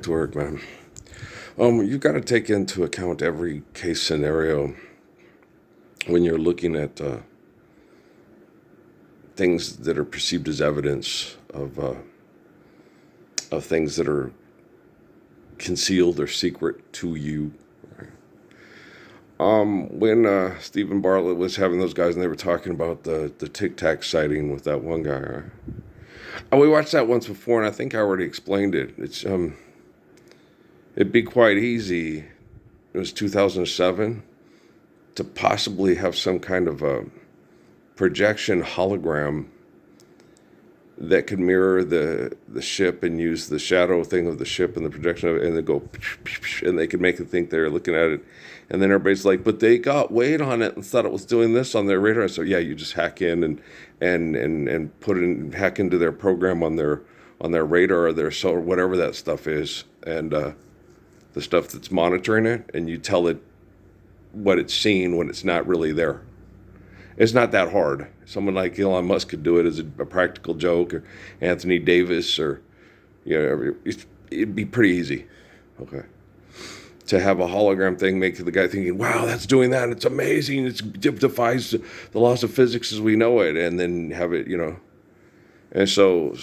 To work, man. You've got to take into account every case scenario when you're looking at things that are perceived as evidence of things that are concealed or secret to you. When Stephen Bartlett was having those guys and they were talking about the Tic Tac sighting with that one guy, right? Oh, we watched that once before, and I think I already explained it. It'd be quite easy. It was 2007 to possibly have some kind of a projection hologram that could mirror the ship and use the shadow thing of the ship and the projection of it, and they go and they could make it think they're looking at it, and then everybody's like, but they got weight on it and thought it was doing this on their radar. So yeah, you just hack in and put in hack into their program on their radar or their solar, whatever that stuff is, and the stuff that's monitoring it, and you tell it what it's seeing when it's not really there. It's not that hard. Someone like Elon Musk could do it as a practical joke, or Anthony Davis, or it'd be pretty easy. Okay, to have a hologram thing make the guy thinking, "Wow, that's doing that. It's amazing. It defies the laws of physics as we know it," and then have it, And so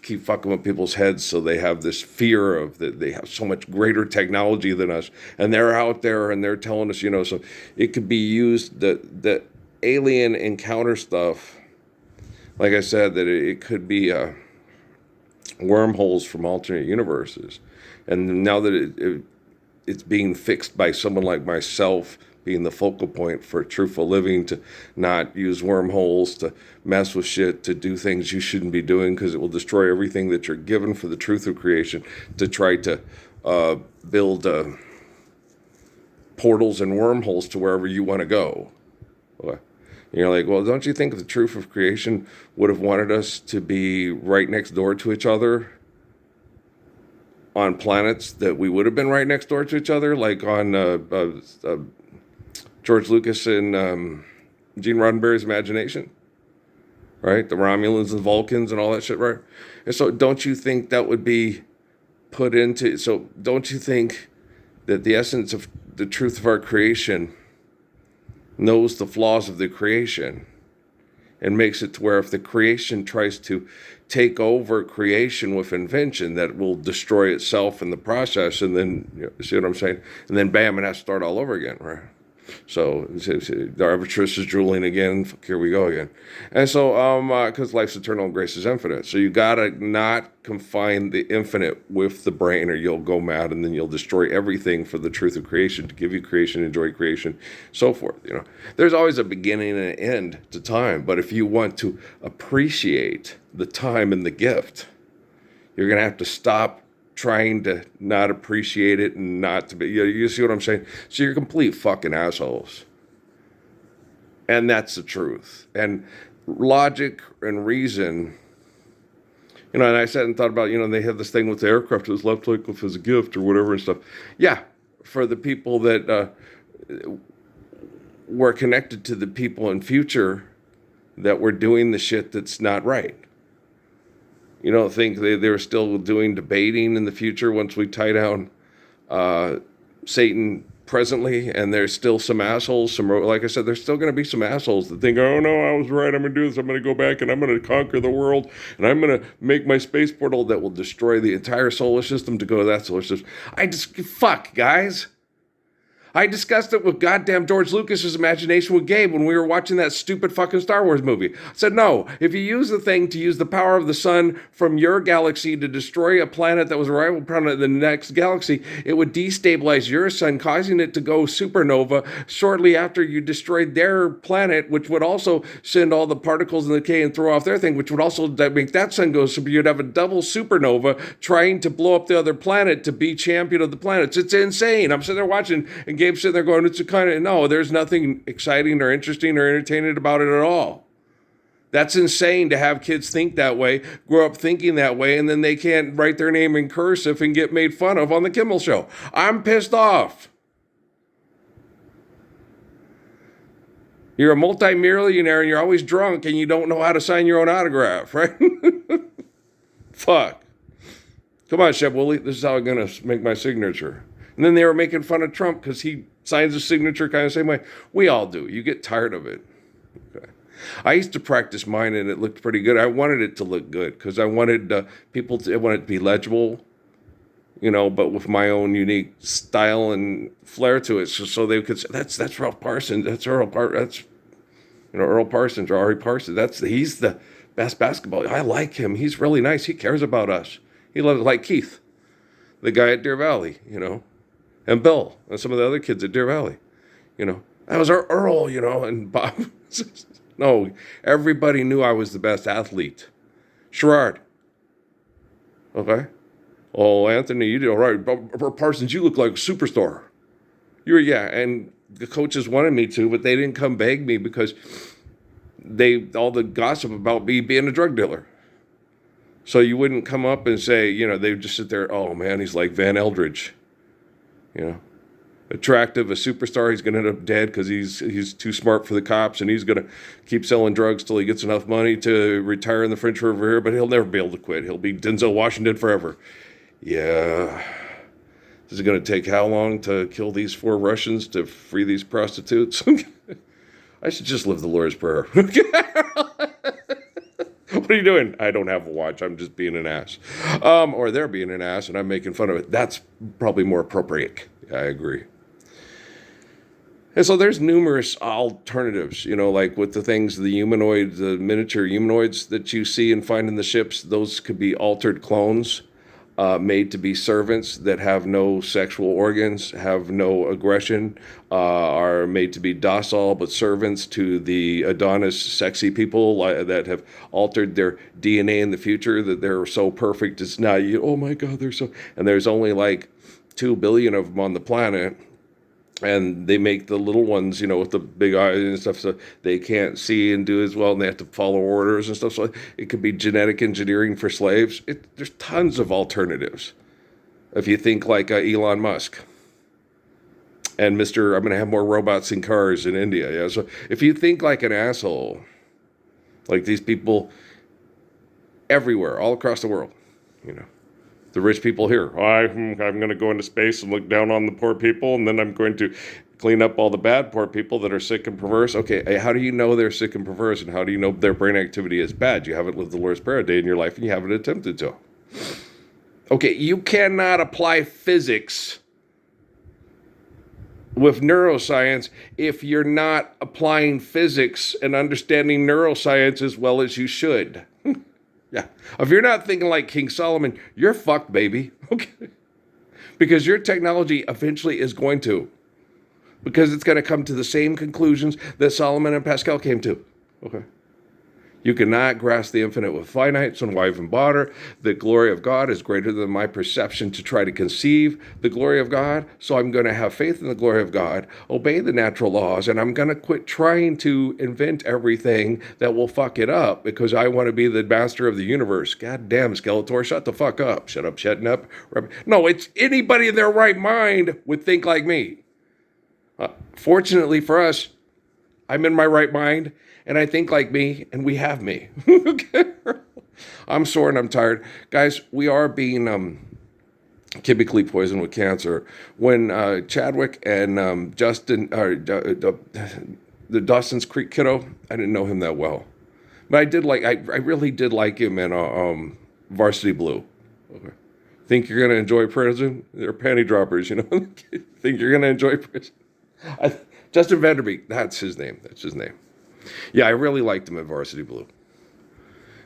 keep fucking with people's heads so they have this fear of that they have so much greater technology than us, and they're out there and they're telling us, so it could be used that alien encounter stuff. Like I said, that it could be wormholes from alternate universes, and now that it's being fixed by someone like myself, being the focal point for truthful living, to not use wormholes, to mess with shit, to do things you shouldn't be doing because it will destroy everything that you're given for the truth of creation, to try to build portals and wormholes to wherever you want to go. And you're like, well, don't you think the truth of creation would have wanted us to be right next door to each other on planets that we would have been right next door to each other, like on George Lucas and Gene Roddenberry's imagination, right? The Romulans and Vulcans and all that shit, right? And so don't you think that would be put into, so don't you think that the essence of the truth of our creation knows the flaws of the creation and makes it to where if the creation tries to take over creation with invention, that will destroy itself in the process, and then, see what I'm saying? And then bam, it has to start all over again, right? So the arbitress is drooling again. Fuck, here we go again. And so, because life's eternal and grace is infinite. So you gotta not confine the infinite with the brain, or you'll go mad, and then you'll destroy everything for the truth of creation, to give you creation, enjoy creation, so forth. There's always a beginning and an end to time. But if you want to appreciate the time and the gift, you're gonna have to stop trying to not appreciate it and not to be, you see what I'm saying? So you're complete fucking assholes. And that's the truth. And logic and reason, and I sat and thought about, they have this thing with the aircraft, as left takeoff as a gift or whatever and stuff. Yeah, for the people that were connected to the people in future that were doing the shit that's not right. You don't think they're still doing debating in the future once we tie down Satan presently, and there's still some assholes, like I said, there's still going to be some assholes that think, oh no, I was right, I'm going to do this, I'm going to go back and I'm going to conquer the world, and I'm going to make my space portal that will destroy the entire solar system to go to that solar system. Fuck, guys. I discussed it with goddamn George Lucas's imagination with Gabe when we were watching that stupid fucking Star Wars movie. I said, no, if you use the thing to use the power of the sun from your galaxy to destroy a planet that was a rival planet in the next galaxy, it would destabilize your sun, causing it to go supernova shortly after you destroyed their planet, which would also send all the particles in the decay and throw off their thing, which would also make that sun go super. You'd have a double supernova trying to blow up the other planet to be champion of the planets. It's insane. I'm sitting there watching, and Gabe's sitting there going, it's a kind of, no, there's nothing exciting or interesting or entertaining about it at all. That's insane to have kids think that way, grow up thinking that way, and then they can't write their name in cursive and get made fun of on the Kimmel Show. I'm pissed off. You're a multi-millionaire and you're always drunk and you don't know how to sign your own autograph, right? Fuck. Come on, Chef Willie, this is how I'm going to make my signature. And then they were making fun of Trump because he signs his signature kind of the same way. We all do. You get tired of it. Okay. I used to practice mine, and it looked pretty good. I wanted it to look good because I wanted I wanted it to be legible, but with my own unique style and flair to it, so they could say, that's Ralph Parsons, that's Earl Parsons or Ari Parsons. He's the best basketball. I like him. He's really nice. He cares about us. He loves, like Keith, the guy at Deer Valley, and Bill and some of the other kids at Deer Valley, that was our Earl, and Bob. No, everybody knew I was the best athlete. Sherrod. Okay. Oh, Anthony, you did all right. Parsons, you look like a superstar. And the coaches wanted me to, but they didn't come beg me because all the gossip about me being a drug dealer. So you wouldn't come up and say, they would just sit there, oh man, he's like Van Eldridge. Attractive, a superstar, he's going to end up dead because he's too smart for the cops, and he's going to keep selling drugs till he gets enough money to retire in the French River here, but he'll never be able to quit. He'll be Denzel Washington forever. Yeah. Is it going to take how long to kill these 4 Russians to free these prostitutes? I should just live the Lord's Prayer. What are you doing? I don't have a watch. I'm just being an ass. Or they're being an ass, and I'm making fun of it. That's probably more appropriate. I agree. And so there's numerous alternatives, like with the things, the humanoids, the miniature humanoids that you see and find in the ships. Those could be altered clones made to be servants that have no sexual organs, have no aggression, are made to be docile but servants to the Adonis sexy people that have altered their DNA in the future, that they're so perfect it's not you. Oh my God, they're so... And there's only like 2 billion of them on the planet. And they make the little ones, with the big eyes and stuff, so they can't see and do as well, and they have to follow orders and stuff. So it could be genetic engineering for slaves. There's tons of alternatives. If you think like Elon Musk and I'm going to have more robots in cars in India. Yeah. So if you think like an asshole, like these people everywhere, all across the world, the rich people here. I'm going to go into space and look down on the poor people, and then I'm going to clean up all the bad poor people that are sick and perverse. Okay, how do you know they're sick and perverse, and how do you know their brain activity is bad? You haven't lived the Lord's Prayer a day in your life, and you haven't attempted to. Okay, you cannot apply physics with neuroscience if you're not applying physics and understanding neuroscience as well as you should. Yeah. If you're not thinking like King Solomon, you're fucked, baby. Okay. Because your technology eventually is going to. Because it's going to come to the same conclusions that Solomon and Pascal came to. Okay. You cannot grasp the infinite with finites, and why even bother? The glory of God is greater than my perception to try to conceive the glory of God. So I'm going to have faith in the glory of God, obey the natural laws, and I'm going to quit trying to invent everything that will fuck it up because I want to be the master of the universe. God damn, Skeletor, shut the fuck up. Shut up, shutting up. No, it's anybody in their right mind would think like me. Fortunately for us, I'm in my right mind. And I think like me, and we have me. Okay. I'm sore and I'm tired. Guys, we are being chemically poisoned with cancer. When Chadwick and Justin, the Dawson's Creek kiddo, I didn't know him that well. But I really did like him in Varsity Blue. Okay. Think you're going to enjoy prison? They're panty droppers, Think you're going to enjoy prison? Justin Vanderbeek, that's his name. Yeah, I really liked him in Varsity Blue.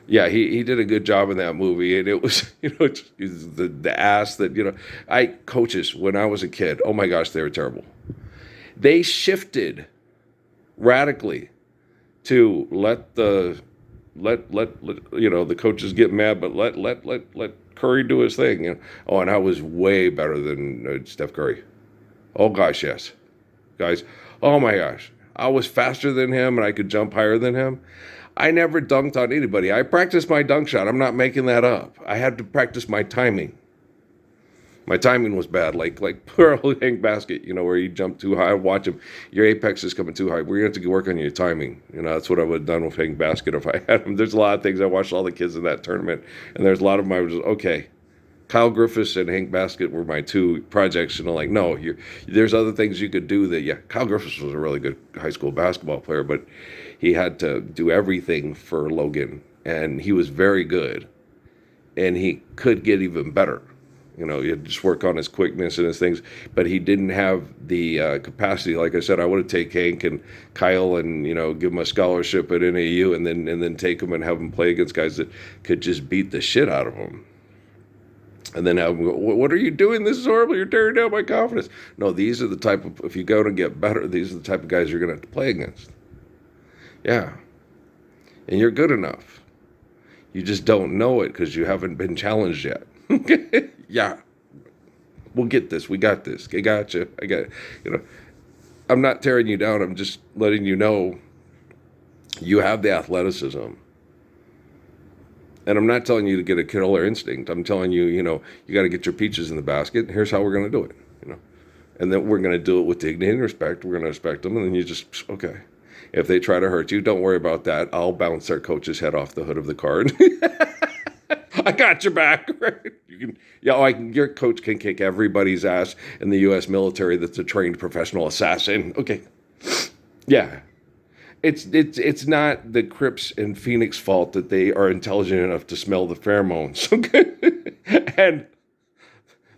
Yeah, he did a good job in that movie, and it was, the ass that, coaches, when I was a kid, oh my gosh, they were terrible. They shifted radically to let the coaches get mad, but let Curry do his thing. Oh, and I was way better than Steph Curry. Oh gosh, yes. Guys, oh my gosh. I was faster than him and I could jump higher than him. I never dunked on anybody. I practiced my dunk shot. I'm not making that up. I had to practice my timing. My timing was bad, like poor old Hank Basket, where you jump too high. Watch him. Your apex is coming too high. We're going to have to work on your timing. That's what I would have done with Hank Basket if I had him. There's a lot of things. I watched all the kids in that tournament, and there's a lot of them I was just, okay, Kyle Griffiths and Hank Baskett were my two projects, and I'm like, no, there's other things you could do that, yeah, Kyle Griffiths was a really good high school basketball player, but he had to do everything for Logan, and he was very good, and he could get even better. You know, you just work on his quickness and his things, but he didn't have the capacity. Like I said, I would have taken Hank and Kyle and, you know, give them a scholarship at NAU and then take them and have them play against guys that could just beat the shit out of them. And then have them go, what are you doing? This is horrible. You're tearing down my confidence. No, these are the type of, if you go to get better, these are the type of guys you're going to have to play against. Yeah. And you're good enough. You just don't know it because you haven't been challenged yet. Yeah. We'll get this. We got this. I got you. I got it. You know, I'm not tearing you down. I'm just letting you know you have the athleticism. And I'm not telling you to get a killer instinct. I'm telling you, you know, you got to get your peaches in the basket. Here's how we're going to do it, you know. And then we're going to do it with dignity and respect. We're going to respect them. And then you just, okay. If they try to hurt you, don't worry about that. I'll bounce their coach's head off the hood of the card. I got your back. Right? You can, yeah, your coach can kick everybody's ass in the U.S. military that's a trained professional assassin. Okay. Yeah. It's not the Crips and Phoenix fault that they are intelligent enough to smell the pheromones. Okay. And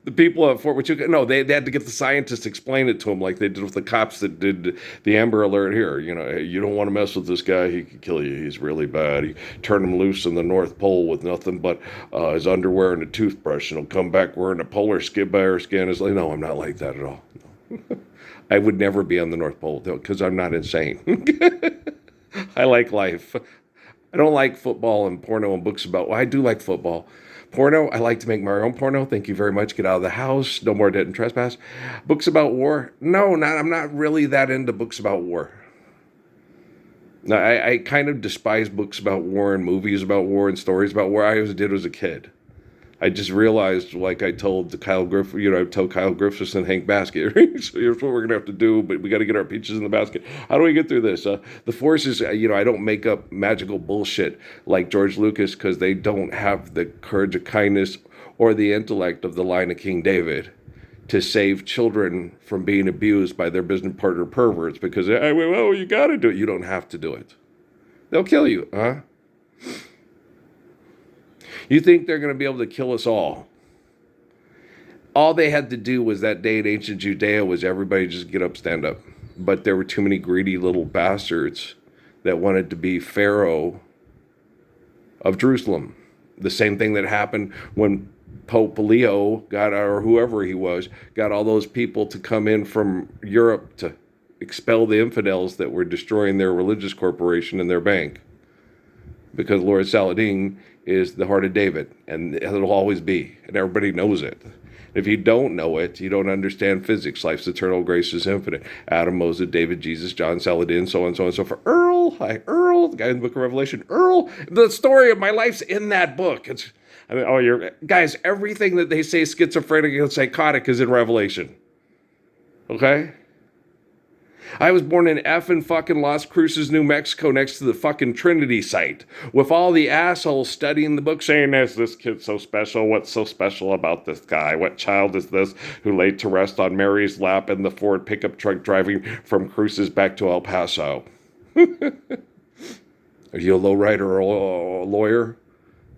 the people at Fort Huachuca, no, they had to get the scientists to explain it to them like they did with the cops that did the Amber Alert here. You know, hey, you don't want to mess with this guy. He could kill you. He's really bad. He turned him loose in the North Pole with nothing but his underwear and a toothbrush, and he'll come back wearing a polar bear skin. It's like, no, I'm not like that at all. No. I would never be on the North Pole because I'm not insane. I like life. I don't like football and porno and books about, well, I do like football. Porno, I like to make my own porno. Thank you very much. Get out of the house. No more dead and trespass. Books about war? No, I'm not really that into books about war. No, I kind of despise books about war and movies about war and stories about war. I always did as a kid. I just realized, like I told Kyle Griffiths, you know, I told Kyle Griffiths and Hank Baskett, right? So here's what we're going to have to do, but we got to get our peaches in the basket. How do we get through this? The Force is, you know, I don't make up magical bullshit like George Lucas because they don't have the courage of kindness or the intellect of the line of King David to save children from being abused by their business partner perverts because, well, you got to do it. You don't have to do it. They'll kill you, huh? You think they're going to be able to kill us all? All they had to do was that day in ancient Judea was everybody just get up, stand up. But there were too many greedy little bastards that wanted to be Pharaoh of Jerusalem. The same thing that happened when Pope Leo got, or whoever he was, got all those people to come in from Europe to expel the infidels that were destroying their religious corporation and their bank. Because Lord Saladin is the heart of David, and it'll always be, and everybody knows it. If you don't know it, you don't understand physics. Life's eternal, grace is infinite. Adam, Moses, David, Jesus, John, Saladin, so on and so on and so forth. Earl, hi, Earl, the guy in the book of Revelation. Earl, the story of my life's in that book. Guys, everything that they say schizophrenic and psychotic is in Revelation. Okay? I was born in effing fucking Las Cruces, New Mexico, next to the fucking Trinity site, with all the assholes studying the book saying, is this kid so special? What's so special about this guy? What child is this who laid to rest on Mary's lap in the Ford pickup truck driving from Cruces back to El Paso? Are you a lowrider or a lawyer?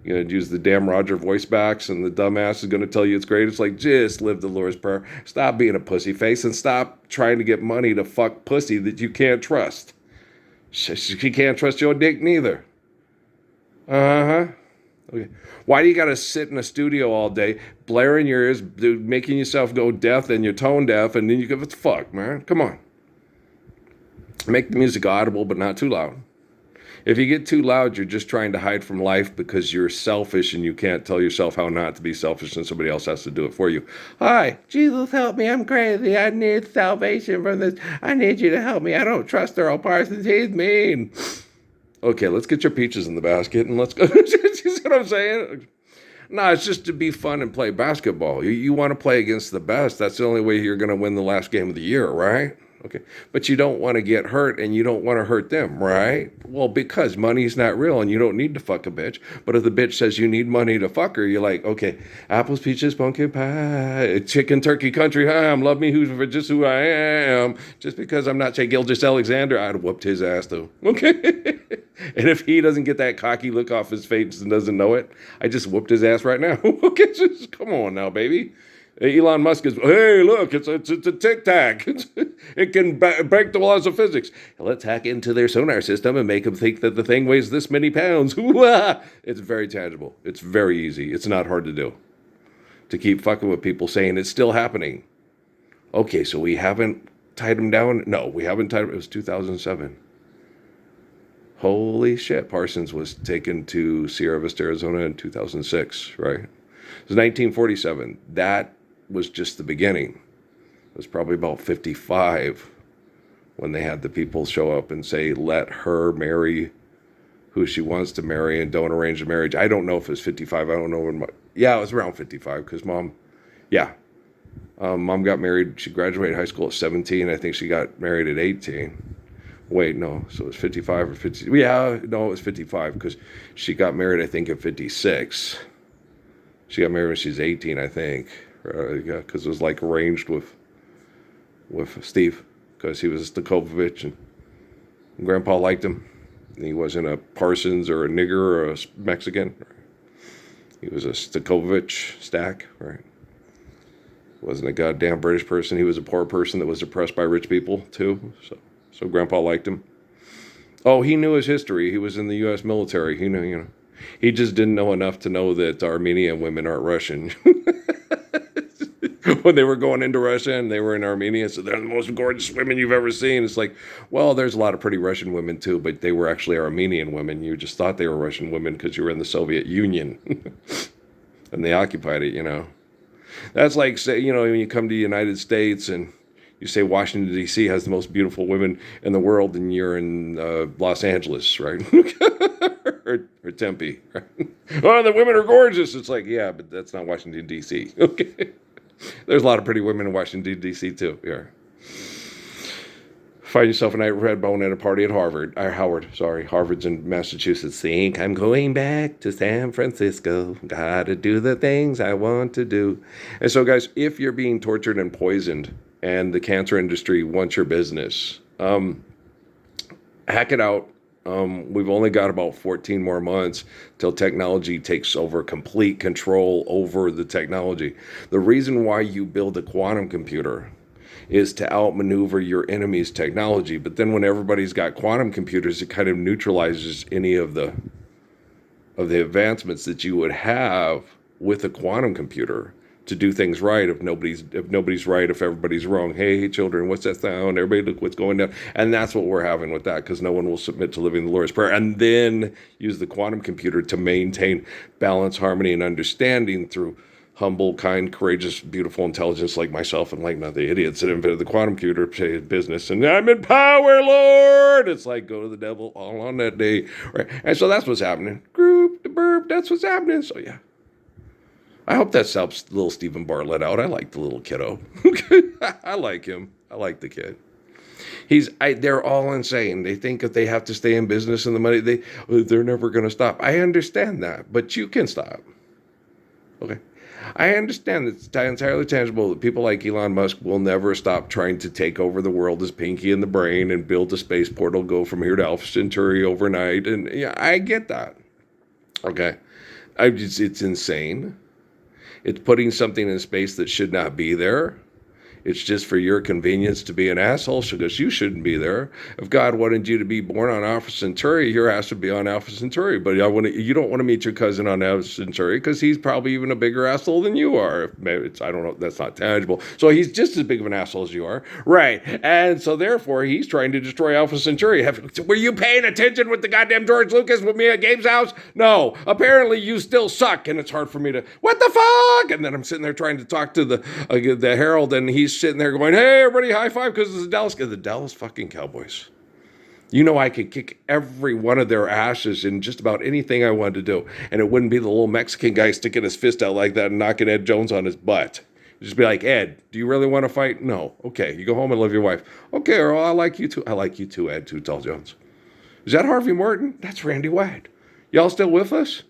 You're going to use the damn Roger voice backs and the dumbass is going to tell you it's great. It's like, just live the Lord's Prayer. Stop being a pussy face and stop trying to get money to fuck pussy that you can't trust. She can't trust your dick neither. Uh-huh. Okay. Why do you got to sit in a studio all day, blaring your ears, making yourself go deaf and you're tone deaf, and then you go, what the fuck, man? Come on. Make the music audible, but not too loud. If you get too loud, you're just trying to hide from life because you're selfish and you can't tell yourself how not to be selfish and somebody else has to do it for you. Hi, Jesus, help me. I'm crazy. I need salvation from this. I need you to help me. I don't trust Earl Parsons. He's mean. Okay, let's get your peaches in the basket and let's go. You see what I'm saying? No, it's just to be fun and play basketball. You want to play against the best. That's the only way you're going to win the last game of the year, right? Okay. But you don't want to get hurt and you don't want to hurt them, right? Well, because money's not real and you don't need to fuck a bitch. But if the bitch says you need money to fuck her, you're like, okay, apples, peaches, pumpkin pie, chicken, turkey, country ham, love me who's for just who I am. Just because I'm not Shea Gilgeous-Alexander, I'd have whooped his ass though. Okay. And if he doesn't get that cocky look off his face and doesn't know it, I just whooped his ass right now. Okay, just come on now, baby. Elon Musk is, hey, look, it's a tic tac. It can break the laws of physics. Let's hack into their sonar system and make them think that the thing weighs this many pounds. It's very tangible. It's very easy. It's not hard to do. To keep fucking with people saying it's still happening. Okay, so we haven't tied them down? No, we haven't tied them. It was 2007. Holy shit. Parsons was taken to Sierra Vista, Arizona in 2006, right? It was 1947. That was just the beginning. It was probably about 55 when they had the people show up and say, let her marry who she wants to marry and don't arrange a marriage. I don't know if it was 55. I don't know when it was around 55 because mom got married. She graduated high school at 17. I think she got married at 18. Wait, no. So it was 55 or 50. Yeah, no, it was 55 because she got married, I think, at 56. She got married when she was 18, I think. Yeah, because it was like arranged with Steve, because he was Stakovich and Grandpa liked him. And he wasn't a Parsons or a nigger or a Mexican. He was a Stakovich stack, right? Wasn't a goddamn British person. He was a poor person that was oppressed by rich people too. So Grandpa liked him. Oh, he knew his history. He was in the U.S. military. He knew, He just didn't know enough to know that Armenian women aren't Russian. When they were going into Russia and they were in Armenia, so they're the most gorgeous women you've ever seen. It's like, well, there's a lot of pretty Russian women too, but they were actually Armenian women. You just thought they were Russian women because you were in the Soviet Union and they occupied it, That's like, say, when you come to the United States and you say Washington, D.C. has the most beautiful women in the world and you're in Los Angeles, right? or Tempe, right? Oh, the women are gorgeous. It's like, yeah, but that's not Washington, D.C. Okay. There's a lot of pretty women in Washington, D.C. too. Yeah. Find yourself a night red bone at a party at Howard. Harvard's in Massachusetts. Think I'm going back to San Francisco. Gotta do the things I want to do. And so, guys, if you're being tortured and poisoned and the cancer industry wants your business, hack it out. We've only got about 14 more months till technology takes over complete control over the technology. The reason why you build a quantum computer is to outmaneuver your enemy's technology. But then when everybody's got quantum computers, it kind of neutralizes any of the advancements that you would have with a quantum computer to do things right. If nobody's right, if everybody's wrong. Hey, children, what's that sound? Everybody look what's going down. And that's what we're having with that, because no one will submit to living the Lord's Prayer and then use the quantum computer to maintain balance, harmony, and understanding through humble, kind, courageous, beautiful intelligence like myself and like not the idiots that invented the quantum computer business. And I'm in power, Lord. It's like, go to the devil all on that day. Right? And so that's what's happening. Group, the burp, that's what's happening. So yeah. I hope that helps little Stephen Bartlett out. I like the little kiddo. I like him. I like the kid. They're all insane. They think if they have to stay in business and the money, they're never going to stop. I understand that, but you can stop. Okay. I understand it's entirely tangible that people like Elon Musk will never stop trying to take over the world as Pinky in the Brain and build a space portal, go from here to Alpha Centauri overnight. And yeah, I get that. Okay. It's insane. It's putting something in space that should not be there. It's just for your convenience to be an asshole because you shouldn't be there. If God wanted you to be born on Alpha Centauri, your ass would be on Alpha Centauri. But you don't want to meet your cousin on Alpha Centauri because he's probably even a bigger asshole than you are. Maybe I don't know. That's not tangible. So he's just as big of an asshole as you are. Right. And so therefore, he's trying to destroy Alpha Centauri. Were you paying attention with the goddamn George Lucas with me at Gabe's house? No. Apparently, you still suck. And it's hard for me to, what the fuck? And then I'm sitting there trying to talk to the Herald, and he's sitting there going, hey, everybody, high five, because it's the Dallas fucking Cowboys. I could kick every one of their asses in just about anything I wanted to do. And it wouldn't be the little Mexican guy sticking his fist out like that and knocking Ed Jones on his butt. Just be like, Ed, do you really want to fight? No. Okay, you go home and love your wife. Okay, Earl, I like you too. I like you too, Ed, Too Tall Jones. Is that Harvey Morton? That's Randy White. Y'all still with us?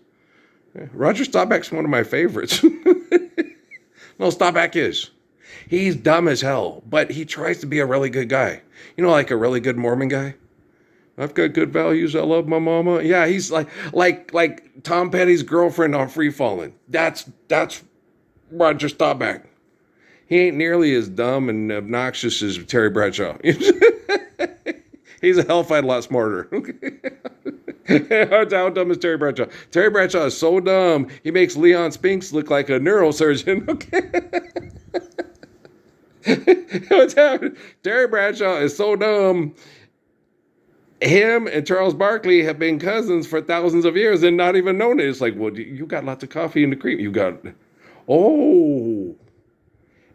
Yeah. Roger Staubach's one of my favorites. No, Staubach is. He's dumb as hell, but he tries to be a really good guy. You know, like a really good Mormon guy. I've got good values. I love my mama. Yeah, he's like Tom Petty's girlfriend on Free Fallin'. That's Roger Staubach. He ain't nearly as dumb and obnoxious as Terry Bradshaw. He's a hell fight a lot smarter. How dumb is Terry Bradshaw? Terry Bradshaw is so dumb, he makes Leon Spinks look like a neurosurgeon. What's happening? Terry Bradshaw is so dumb. Him and Charles Barkley have been cousins for thousands of years and not even known it. It's like, well, you got lots of coffee in the cream. You got, oh,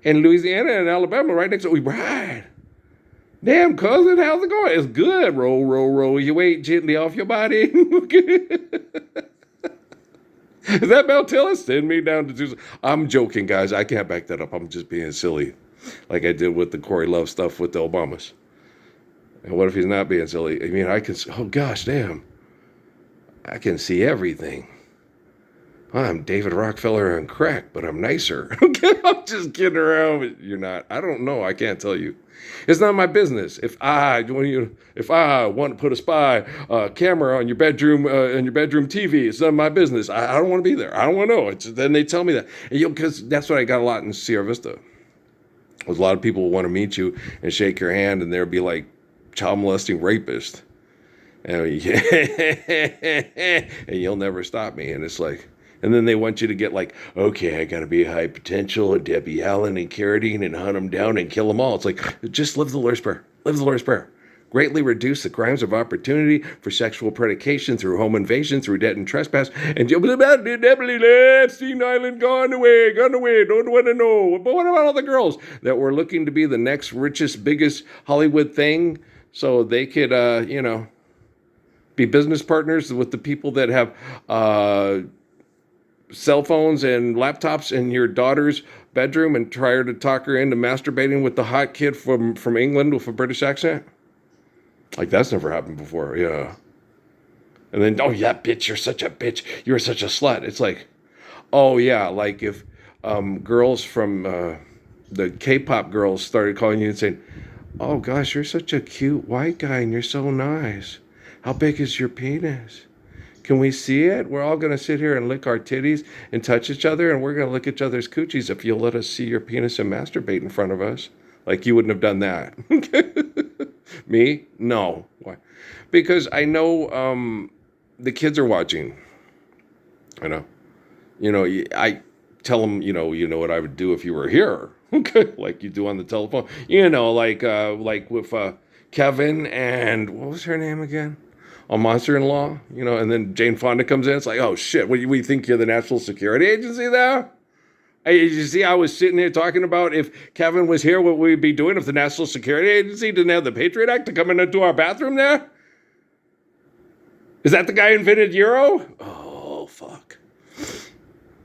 in Louisiana and Alabama, right next to, we ride. Damn, cousin, how's it going? It's good. Roll, roll, roll. You weight gently off your body. Is that Mel Tillis? Send me down to Tucson. I'm joking, guys. I can't back that up. I'm just being silly, like I did with the Corey Love stuff with the Obamas. And what if he's not being silly? I mean, I can, oh gosh, damn. I can see everything. I'm David Rockefeller on crack, but I'm nicer. I'm just kidding around, but you're not. I don't know. I can't tell you. It's not my business. If I want to put a spy camera on your bedroom TV, it's not my business. I don't want to be there. I don't want to know. Then they tell me that, because that's what I got a lot in Sierra Vista. A lot of people want to meet you and shake your hand, and they'll be like child molesting rapist, and you'll never stop me. And it's like, and then they want you to get like, okay, I got to be high potential and Debbie Allen and Carradine and hunt them down and kill them all. It's like, just live the Lord's Prayer. Live the Lord's Prayer. Greatly reduce the crimes of opportunity for sexual predication through home invasion, through debt and trespass, and Epstein Island gone away, don't want to know. But what about all the girls that were looking to be the next richest, biggest Hollywood thing so they could, be business partners with the people that have cell phones and laptops in your daughter's bedroom and try to talk her into masturbating with the hot kid from England with a British accent? Like, that's never happened before, yeah. And then, oh, yeah, bitch, you're such a bitch. You're such a slut. It's like, oh, yeah, like if girls from the K-pop girls started calling you and saying, oh, gosh, you're such a cute white guy and you're so nice. How big is your penis? Can we see it? We're all going to sit here and lick our titties and touch each other, and we're going to lick each other's coochies if you'll let us see your penis and masturbate in front of us. Like, you wouldn't have done that. Me? No. Why? Because I know the kids are watching. I know. I tell them, you know what I would do if you were here. Okay, like you do on the telephone. Like with Kevin and what was her name again? On Monster-in-Law, and then Jane Fonda comes in. It's like, oh shit, we think you're the National Security Agency there? Hey, you see, I was sitting here talking about if Kevin was here, what we'd be doing if the National Security Agency didn't have the Patriot Act to come into our bathroom there? Is that the guy who invented Euro? Oh, fuck.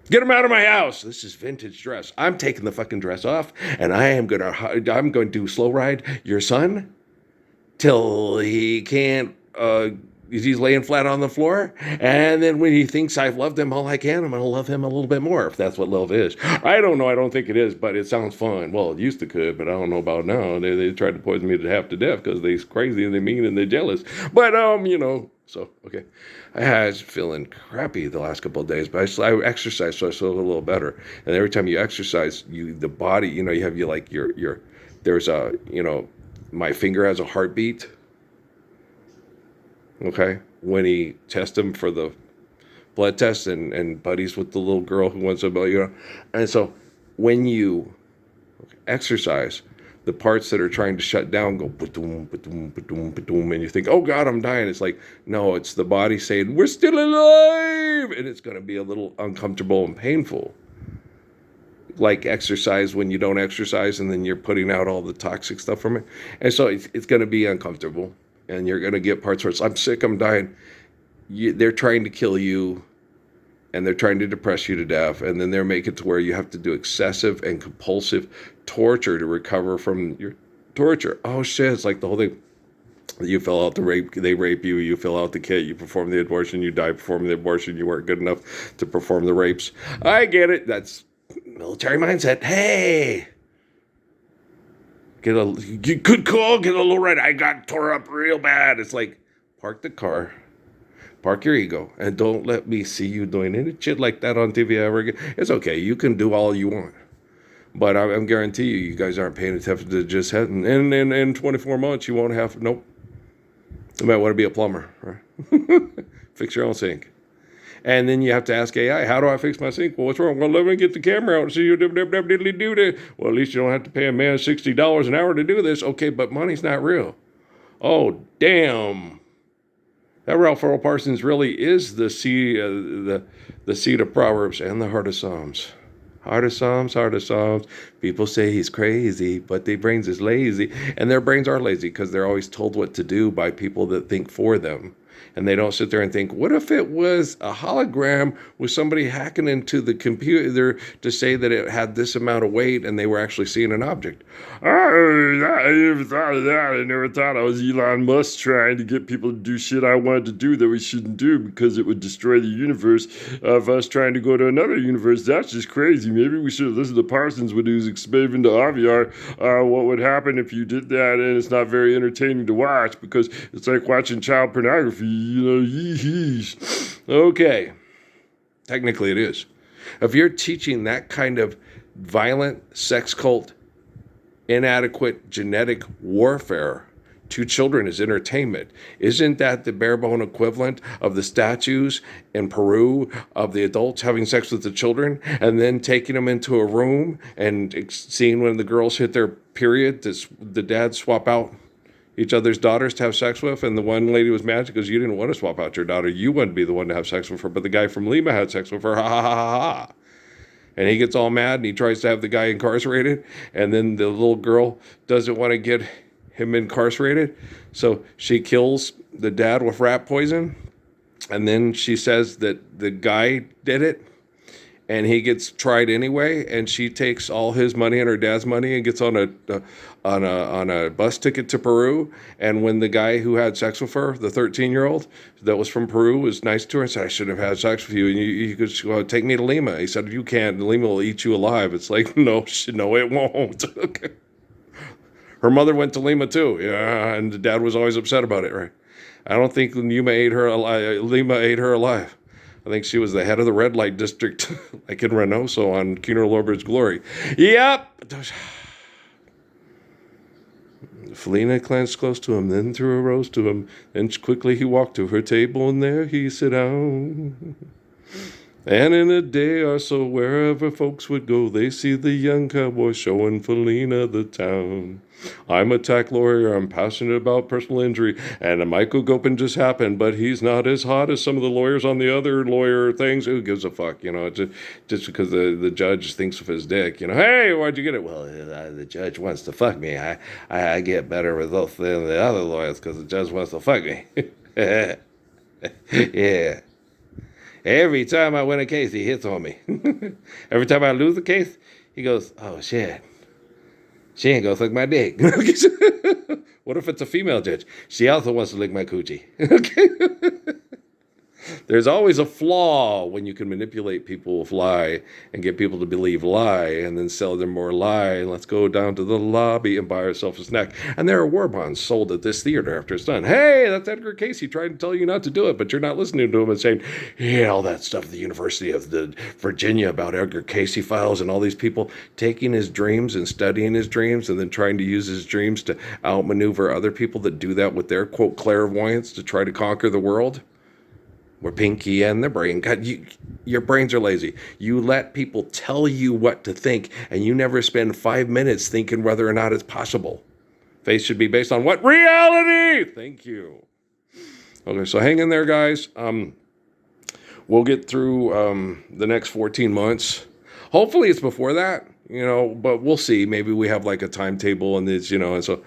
Get him out of my house. This is vintage dress. I'm taking the fucking dress off, and I'm going to slow ride your son till he can't, he's laying flat on the floor, and then when he thinks I've loved him all I can, I'm going to love him a little bit more, if that's what love is. I don't know. I don't think it is, but it sounds fun. Well, it used to could, but I don't know about now. They tried to poison me to half to death because they're crazy and they're mean and they're jealous. But, so, okay. I was feeling crappy the last couple of days, but I exercised, so I feel a little better. And every time you exercise, the body, you have there's a, my finger has a heartbeat. Okay, when he tests him for the blood test and buddies with the little girl who wants to, and so when you exercise, the parts that are trying to shut down go ba-doom, ba-doom, ba-doom, ba-doom, and you think, oh God, I'm dying. It's like, no, it's the body saying, we're still alive, and it's going to be a little uncomfortable and painful. Like exercise when you don't exercise, and then you're putting out all the toxic stuff from it, and so it's going to be uncomfortable. And you're going to get parts where it's, I'm sick, I'm dying. They're trying to kill you and they're trying to depress you to death, and then they're making it to where you have to do excessive and compulsive torture to recover from your torture. Oh shit, it's like the whole thing. You fill out the rape, they rape you, you fill out the kit, you perform the abortion, you die performing the abortion, you weren't good enough to perform the rapes. I get it. That's military mindset. Hey, good call, get a little right. I got tore up real bad. It's like, park the car, park your ego, and don't let me see you doing any shit like that on TV ever again. It's okay. You can do all you want. But I'm guarantee you guys aren't paying attention to just heading. In 24 months, you won't have, nope. You might want to be a plumber, right? Fix your own sink. And then you have to ask AI, how do I fix my sink? Well, what's wrong? Well, let me get the camera out and see you do that. Well, at least you don't have to pay a man $60 an hour to do this. Okay, but money's not real. Oh, damn. That Ralph Earl Parsons really is the seed of Proverbs and the heart of Psalms. Heart of Psalms, heart of Psalms. People say he's crazy, but their brains is lazy. And their brains are lazy because they're always told what to do by people that think for them. And they don't sit there and think, what if it was a hologram with somebody hacking into the computer to say that it had this amount of weight and they were actually seeing an object? I never thought of that. I never thought I was Elon Musk trying to get people to do shit I wanted to do that we shouldn't do because it would destroy the universe of us trying to go to another universe. That's just crazy. Maybe we should have listened to Parsons when he was explaining to Aviar what would happen if you did that, and it's not very entertaining to watch because it's like watching child pornography. Okay. Technically it is. If you're teaching that kind of violent sex cult, inadequate genetic warfare to children as entertainment, isn't that the bare bone equivalent of the statues in Peru of the adults having sex with the children and then taking them into a room and seeing when the girls hit their period, the dads swap out each other's daughters to have sex with, and the one lady was mad because you didn't want to swap out your daughter. You wanted to be the one to have sex with her, but the guy from Lima had sex with her. Ha ha ha ha ha. And he gets all mad and he tries to have the guy incarcerated, and then the little girl doesn't want to get him incarcerated, so she kills the dad with rat poison, and then she says that the guy did it, and he gets tried anyway, and she takes all his money and her dad's money and gets on a bus ticket to Peru. And when the guy who had sex with her, the 13-year-old that was from Peru, was nice to her and said, I shouldn't have had sex with you, and you could well, take me to Lima. He said, you can't. Lima will eat you alive. It's like, no, it won't. Okay. Her mother went to Lima too, yeah, and the dad was always upset about it, right? I don't think Lima ate her alive. I think she was the head of the red light district, like in Reynoso on Kino Lorbert's Glory. Yep. Felina glanced close to him, then threw a rose to him. Then quickly he walked to her table, and there he sat down. And in a day or so, wherever folks would go, they see the young cowboy showing Felina the town. I'm a tax lawyer. I'm passionate about personal injury. And Michael Gopin just happened, but he's not as hot as some of the lawyers on the other lawyer things. Who gives a fuck? Just because the judge thinks of his dick. Hey, why'd you get it? Well, the judge wants to fuck me. I get better results than the other lawyers because the judge wants to fuck me. Yeah. Every time I win a case, he hits on me. Every time I lose a case, he goes, oh, shit. She ain't gonna suck my dick. What if it's a female judge? She also wants to lick my coochie. Okay. There's always a flaw when you can manipulate people with lie and get people to believe lie and then sell them more lie. And let's go down to the lobby and buy ourselves a snack. And there are war bonds sold at this theater after it's done. Hey, that's Edgar Cayce trying to tell you not to do it, but you're not listening to him and saying, yeah, all that stuff at the University of Virginia about Edgar Cayce files and all these people taking his dreams and studying his dreams and then trying to use his dreams to outmaneuver other people that do that with their, quote, clairvoyance to try to conquer the world. We're Pinky and the brain. God, your brains are lazy. You let people tell you what to think, and you never spend 5 minutes thinking whether or not it's possible. Faith should be based on what? Reality! Thank you. Okay, so hang in there, guys. We'll get through the next 14 months. Hopefully it's before that. But we'll see. Maybe we have like a timetable and it's, and so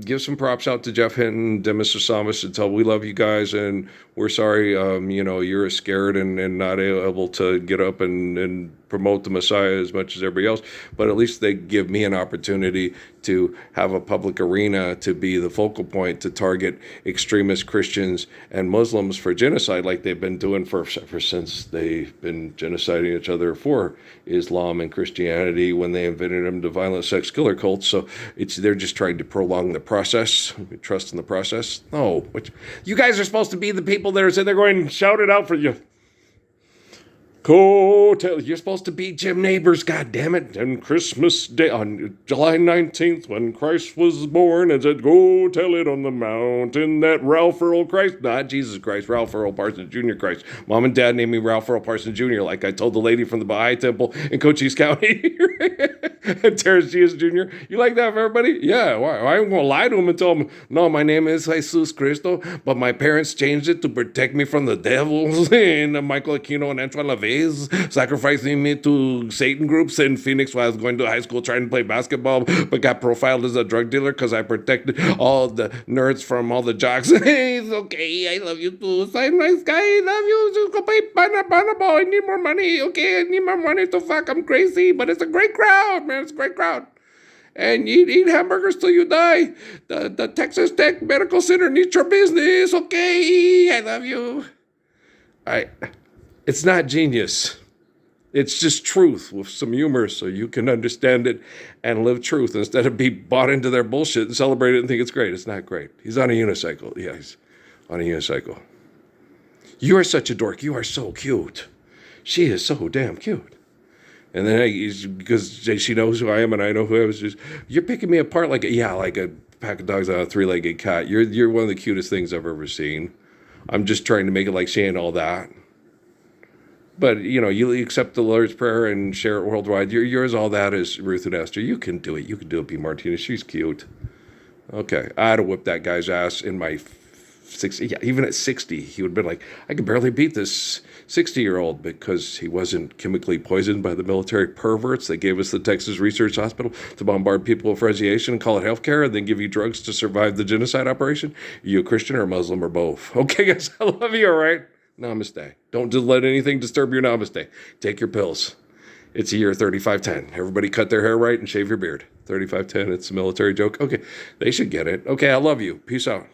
give some props out to Jeff Hinton, to Mr. Samas, and tell we love you guys and we're sorry, you're scared and not able to get up and promote the Messiah as much as everybody else, but at least they give me an opportunity to have a public arena to be the focal point to target extremist Christians and Muslims for genocide like they've been doing for since they've been genociding each other for Islam and Christianity when they invented them to violent sex killer cults. So they're just trying to prolong the process. Trust in the process. No, you guys are supposed to be the people that are sitting there going, shout it out for you. Go tell, you're supposed to be Jim Neighbors, God damn it. And Christmas Day, on July 19th, when Christ was born, and said, go tell it on the mountain that Ralph Earl Christ, not Jesus Christ, Ralph Earl Parsons Jr. Christ. Mom and Dad named me Ralph Earl Parsons Jr., like I told the lady from the Baha'i Temple in Cochise County. And Terrence Diaz Jr. You like that for everybody? Yeah, why? I ain't going to lie to him and tell him, no, my name is Jesus Cristo, but my parents changed it to protect me from the devils. And Michael Aquino and Antoine LaVey sacrificing me to Satan groups in Phoenix while I was going to high school trying to play basketball, but got profiled as a drug dealer because I protected all the nerds from all the jocks. Hey, it's okay, I love you too. I'm a nice guy, I love you. Just go play ball. I need more money. Okay, I need more money to fuck. I'm crazy, but it's a great crowd, man. It's a great crowd. And you eat hamburgers till you die. The Texas Tech Medical Center needs your business. Okay, I love you. It's not genius. It's just truth with some humor so you can understand it and live truth instead of be bought into their bullshit and celebrate it and think it's great. It's not great. He's on a unicycle. Yeah, he's on a unicycle. You are such a dork. You are so cute. She is so damn cute. And then because she knows who I am and I know who I was, you're picking me apart like a pack of dogs on a three-legged cat. You're one of the cutest things I've ever seen. I'm just trying to make it like she ain't all that. But, you accept the Lord's Prayer and share it worldwide. Yours, all that is Ruth and Esther. You can do it. You can do it, B. Martinez. She's cute. Okay. I'd have whipped that guy's ass in my 60. Yeah, even at 60, he would have been like, I could barely beat this 60-year-old because he wasn't chemically poisoned by the military perverts that gave us the Texas Research Hospital to bombard people with radiation and call it healthcare and then give you drugs to survive the genocide operation. Are you a Christian or a Muslim or both? Okay, guys, I love you, all right? Namaste. Don't just let anything disturb your namaste. Take your pills. It's the year 3510. Everybody cut their hair right and shave your beard. 3510, it's a military joke. Okay, they should get it. Okay, I love you. Peace out.